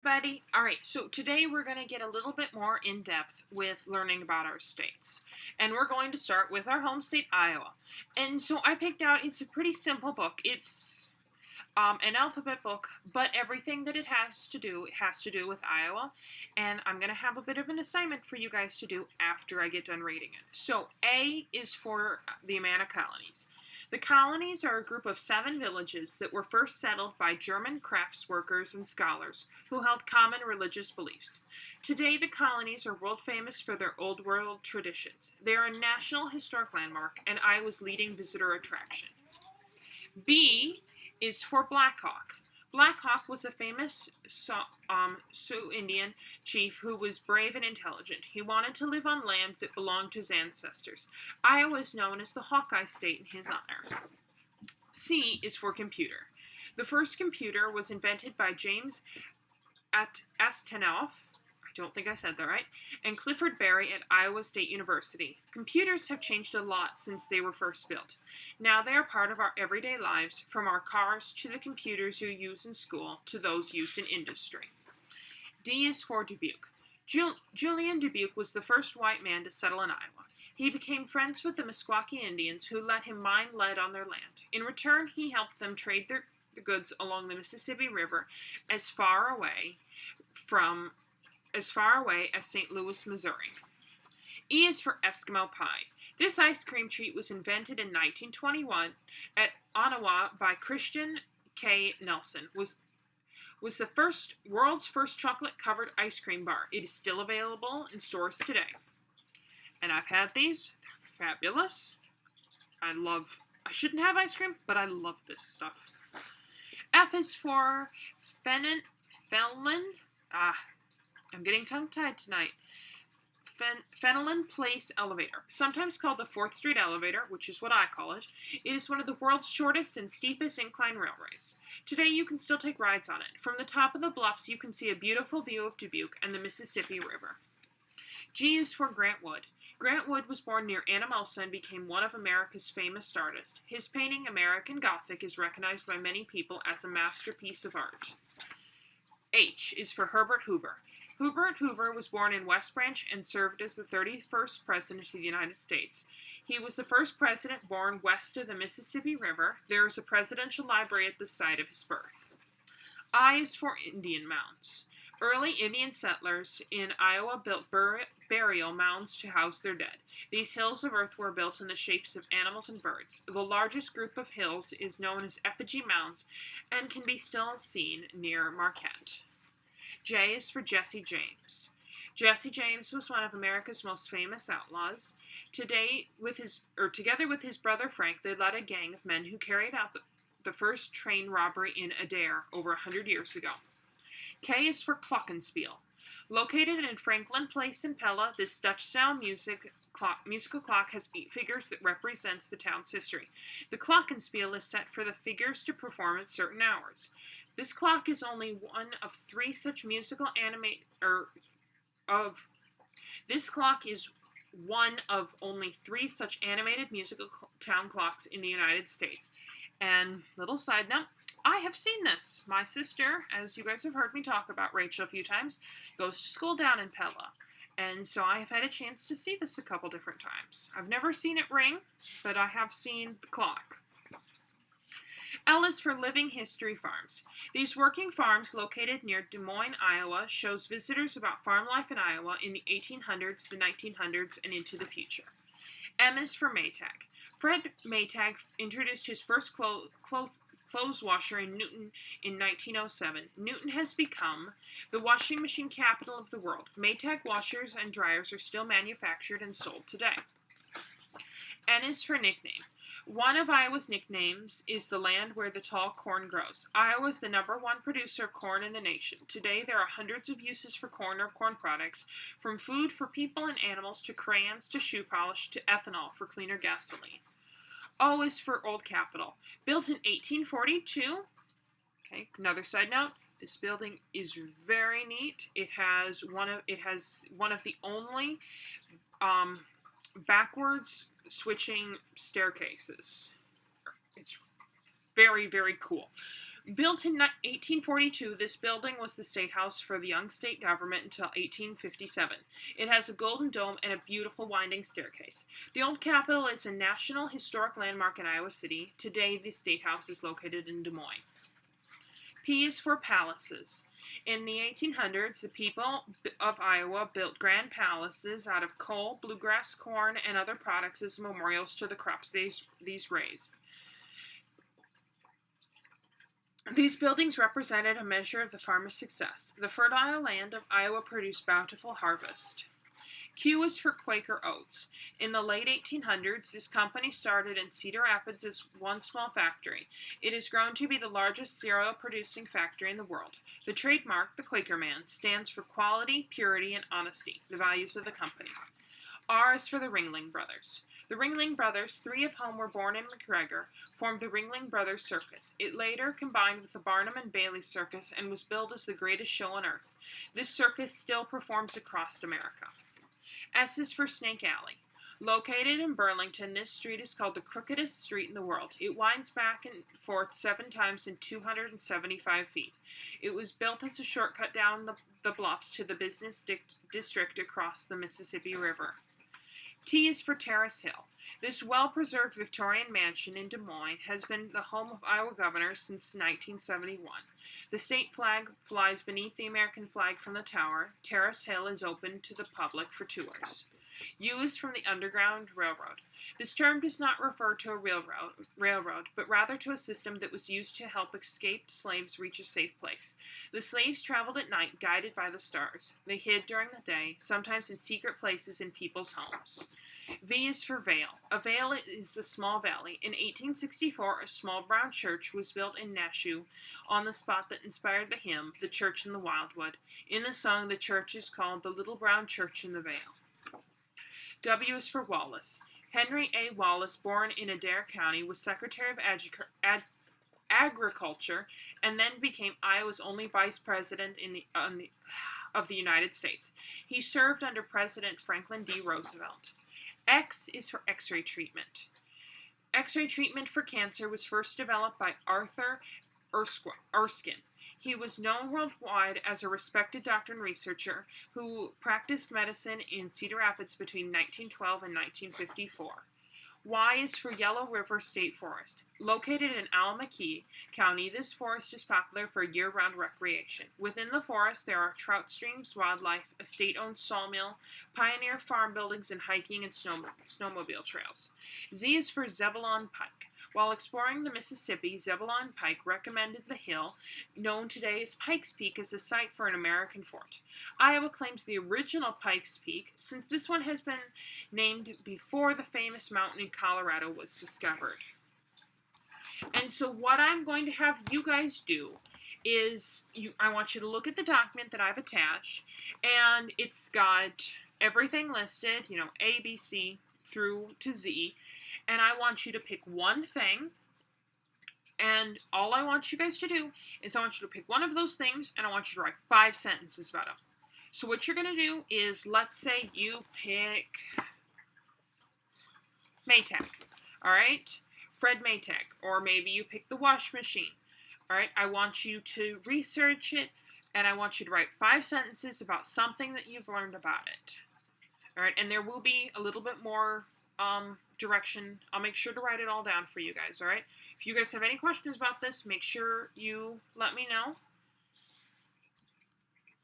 Buddy. All right, so today we're going to get a little bit more in depth with learning about our states. And we're going to start with our home state, Iowa. And so I picked out, it's a pretty simple book. It's an alphabet book, but everything that it has to do with Iowa. And I'm going to have a bit of an assignment for you guys to do after I get done reading it. So A is for the Amana colonies. The colonies are a group of 7 villages that were first settled by German crafts workers and scholars who held common religious beliefs. Today, the colonies are world famous for their Old World traditions. They are a National Historic Landmark and Iowa's leading visitor attraction. B is for Black Hawk. Black Hawk was a famous Sioux Indian chief who was brave and intelligent. He wanted to live on land that belonged to his ancestors. Iowa is known as the Hawkeye State in his honor. C is for computer. The first computer was invented by James Astanoff, I don't think I said that right, and Clifford Berry at Iowa State University. Computers have changed a lot since they were first built. Now they are part of our everyday lives, from our cars to the computers you use in school to those used in industry. D is for Dubuque. Julian Dubuque was the first white man to settle in Iowa. He became friends with the Meskwaki Indians who let him mine lead on their land. In return, he helped them trade their goods along the Mississippi River as far away as St. Louis, Missouri. E is for Eskimo Pie. This ice cream treat was invented in 1921 at Ottawa by Christian K. Nelson. Was the world's first chocolate-covered ice cream bar. It is still available in stores today. And I've had these. They're fabulous. I shouldn't have ice cream, but I love this stuff. F is for Fenelon. I'm getting tongue-tied tonight. Fenelon Place Elevator. Sometimes called the 4th Street Elevator, which is what I call it, it is one of the world's shortest and steepest incline railways. Today you can still take rides on it. From the top of the bluffs you can see a beautiful view of Dubuque and the Mississippi River. G is for Grant Wood. Grant Wood was born near Anamosa and became one of America's famous artists. His painting, American Gothic, is recognized by many people as a masterpiece of art. H is for Herbert Hoover. Herbert Hoover was born in West Branch and served as the 31st President of the United States. He was the first president born west of the Mississippi River. There is a presidential library at the site of his birth. I is for Indian mounds. Early Indian settlers in Iowa built burial mounds to house their dead. These hills of earth were built in the shapes of animals and birds. The largest group of hills is known as effigy mounds and can be still seen near Marquette. J is for Jesse James. Jesse James was one of America's most famous outlaws. Together with his brother Frank, they led a gang of men who carried out the first train robbery in Adair over 100 years ago. K is for Glockenspiel. Located in Franklin Place in Pella, this Dutch-style musical clock has 8 figures that represents the town's history. The Glockenspiel is set for the figures to perform at certain hours. This clock is only one of 3 such musical This clock is one of only 3 such animated musical town clocks in the United States. And little side note, I have seen this. My sister, as you guys have heard me talk about Rachel a few times, goes to school down in Pella. And so I have had a chance to see this a couple different times. I've never seen it ring, but I have seen the clock. L is for Living History Farms. These working farms located near Des Moines, Iowa, shows visitors about farm life in Iowa in the 1800s, the 1900s, and into the future. M is for Maytag. Fred Maytag introduced his first clothes washer in Newton in 1907. Newton has become the washing machine capital of the world. Maytag washers and dryers are still manufactured and sold today. N is for nickname. One of Iowa's nicknames is the land where the tall corn grows. Iowa is the #1 producer of corn in the nation. Today there are hundreds of uses for corn or corn products, from food for people and animals to crayons to shoe polish to ethanol for cleaner gasoline. O is for Old Capitol. Built in 1842. Okay, another side note. This building is very neat. It has one of the only backwards switching staircases. It's very, very cool. Built in 1842, this building was the state house for the young state government until 1857. It has a golden dome and a beautiful winding staircase. The old Capitol is a National Historic Landmark in Iowa City. Today, the state house is located in Des Moines. P is for palaces. In the 1800s, the people of Iowa built grand palaces out of coal, bluegrass, corn, and other products as memorials to the crops these raised. These buildings represented a measure of the farmer's success. The fertile land of Iowa produced bountiful harvest. Q is for Quaker Oats. In the late 1800s, this company started in Cedar Rapids as one small factory. It has grown to be the largest cereal-producing factory in the world. The trademark, the Quaker Man, stands for quality, purity, and honesty, the values of the company. R is for the Ringling Brothers. The Ringling Brothers, three of whom were born in McGregor, formed the Ringling Brothers Circus. It later combined with the Barnum and Bailey Circus and was billed as the greatest show on earth. This circus still performs across America. S is for Snake Alley. Located in Burlington, this street is called the crookedest street in the world. It winds back and forth 7 times in 275 feet. It was built as a shortcut down the bluffs to the business district across the Mississippi River. T is for Terrace Hill. This well-preserved Victorian mansion in Des Moines has been the home of Iowa governors since 1971. The state flag flies beneath the American flag from the tower. Terrace Hill is open to the public for tours. U is from the Underground Railroad. This term does not refer to a railroad, but rather to a system that was used to help escaped slaves reach a safe place. The slaves traveled at night, guided by the stars. They hid during the day, sometimes in secret places in people's homes. V is for Vale. A vale is a small valley. In 1864, a small brown church was built in Nashua on the spot that inspired the hymn, The Church in the Wildwood. In the song, the church is called the Little Brown Church in the Vale. W is for Wallace. Henry A. Wallace, born in Adair County, was Secretary of Agriculture and then became Iowa's only vice president of the United States. He served under President Franklin D. Roosevelt. X is for X-ray treatment. X-ray treatment for cancer was first developed by Arthur Erskine. He was known worldwide as a respected doctor and researcher who practiced medicine in Cedar Rapids between 1912 and 1954. Y is for Yellow River State Forest. Located in Alameda County, this forest is popular for year-round recreation. Within the forest, there are trout streams, wildlife, a state-owned sawmill, pioneer farm buildings, and hiking and snowmobile trails. Z is for Zebulon Pike. While exploring the Mississippi, Zebulon Pike recommended the hill, known today as Pikes Peak, as a site for an American fort. Iowa claims the original Pikes Peak, since this one has been named before the famous mountain in Colorado was discovered. And so what I'm going to have you guys do is, I want you to look at the document that I've attached, and it's got everything listed, A, B, C, through to Z, and I want you to pick one thing, and all I want you guys to do is I want you to pick one of those things, and I want you to write 5 sentences about them. So what you're going to do is, let's say you pick Maytag, all right? Fred Maytag, or maybe you pick the wash machine, all right? I want you to research it, and I want you to write 5 sentences about something that you've learned about it, all right? And there will be a little bit more direction. I'll make sure to write it all down for you guys, all right? If you guys have any questions about this, make sure you let me know.